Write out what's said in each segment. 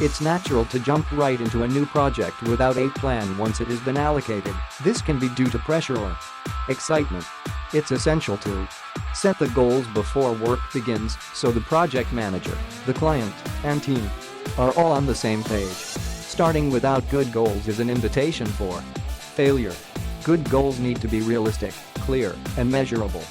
It's natural to jump right into a new project without a plan once it has been allocated. This can be due to pressure or excitement. It's essential to set the goals before work begins so the project manager, the client, and team are all on the same page. Starting without good goals is an invitation for failure. Good goals need to be realistic, clear, and measurable.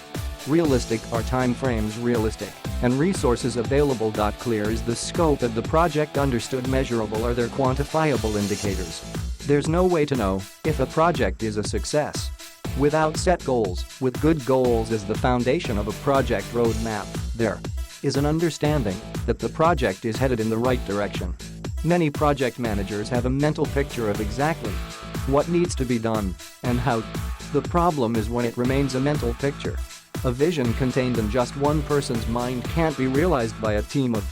Realistic are time frames realistic, and resources available. Clear is the scope of the project. Understood measurable are their quantifiable indicators. There's no way to know if a project is a success without set goals. With good goals as the foundation of a project roadmap, there is an understanding that the project is headed in the right direction. Many project managers have a mental picture of exactly what needs to be done and how. The problem is when it remains a mental picture. A vision contained in just one person's mind can't be realized by a team of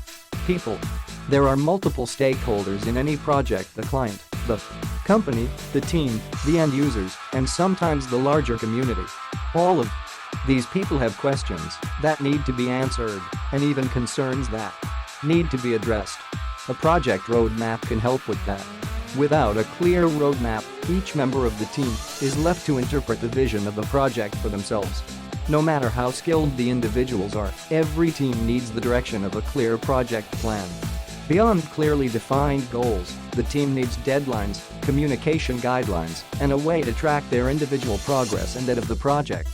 people. There are multiple stakeholders in any project: the client, the company, the team, the end users, and sometimes the larger community. All of these people have questions that need to be answered and even concerns that need to be addressed. A project roadmap can help with that. Without a clear roadmap, each member of the team is left to interpret the vision of the project for themselves. No matter how skilled the individuals are, every team needs the direction of a clear project plan. Beyond clearly defined goals, the team needs deadlines, communication guidelines, and a way to track their individual progress and that of the project.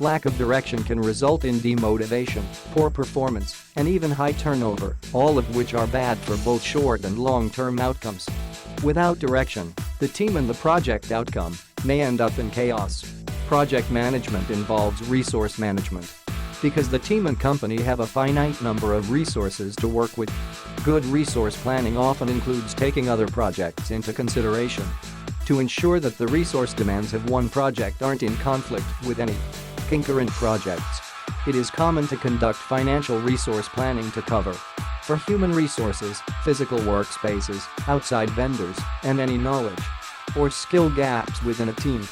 Lack of direction can result in demotivation, poor performance, and even high turnover, all of which are bad for both short and long-term outcomes. Without direction, the team and the project outcome may end up in chaos. Project management involves resource management. Because the team and company have a finite number of resources to work with, good resource planning often includes taking other projects into consideration to ensure that the resource demands of one project aren't in conflict with any concurrent projects. It is common to conduct financial resource planning to cover for human resources, physical workspaces, outside vendors, and any knowledge or skill gaps within a team,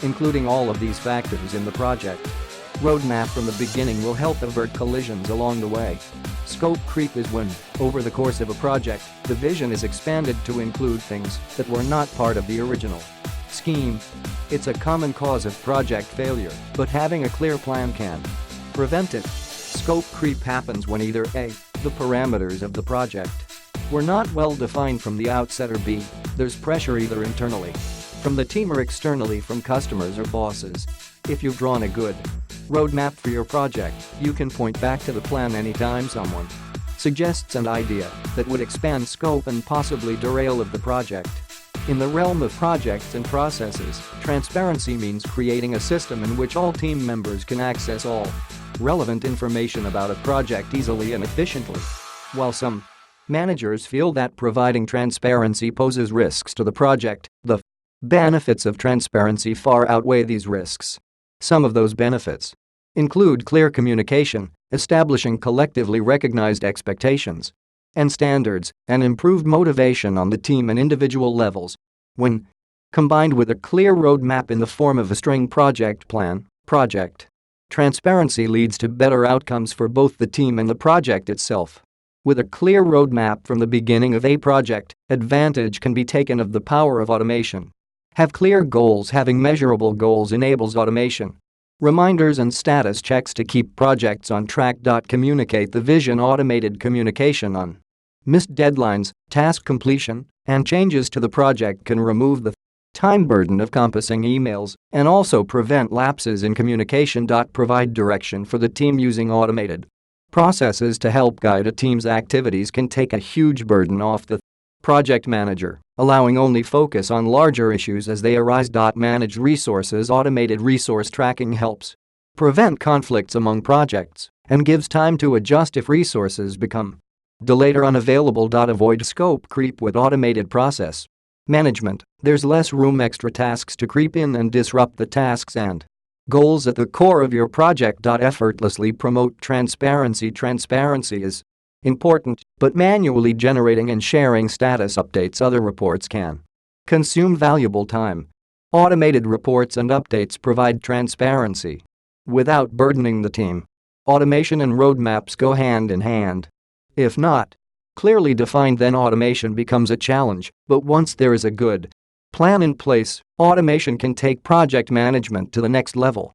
including all of these factors in the project. Roadmap from the beginning will help avert collisions along the way. Scope creep is when, over the course of a project, the vision is expanded to include things that were not part of the original scheme. It's a common cause of project failure, but having a clear plan can prevent it. Scope creep happens when either A, the parameters of the project were not well defined from the outset, or B, there's pressure either internally from the team or externally from customers or bosses. If you've drawn a good roadmap for your project, you can point back to the plan anytime someone suggests an idea that would expand scope and possibly derail of the project. In the realm of projects and processes, transparency means creating a system in which all team members can access all relevant information about a project easily and efficiently. While some managers feel that providing transparency poses risks to the project, the benefits of transparency far outweigh these risks. Some of those benefits include clear communication, establishing collectively recognized expectations and standards, and improved motivation on the team and individual levels. When combined with a clear roadmap in the form of a string project plan, transparency leads to better outcomes for both the team and the project itself. With a clear roadmap from the beginning of a project, advantage can be taken of the power of automation. Have clear goals. Having measurable goals enables automation. Reminders and status checks to keep projects on track. Communicate the vision. Automated communication on missed deadlines, task completion, and changes to the project can remove the time burden of compassing emails and also prevent lapses in communication. Provide direction for the team. Using automated processes to help guide a team's activities can take a huge burden off the project manager, allowing only focus on larger issues as they arise. Manage resources. Automated resource tracking helps prevent conflicts among projects and gives time to adjust if resources become delayed or unavailable. Avoid scope creep with automated process management. There's less room extra tasks to creep in and disrupt the tasks and goals at the core of your project. Effortlessly promote transparency. Transparency is important, but manually generating and sharing status updates, other reports can consume valuable time. Automated reports and updates provide transparency without burdening the team. Automation and roadmaps go hand in hand. If not, Clearly defined, then automation becomes a challenge, but once there is a good plan in place, automation can take project management to the next level.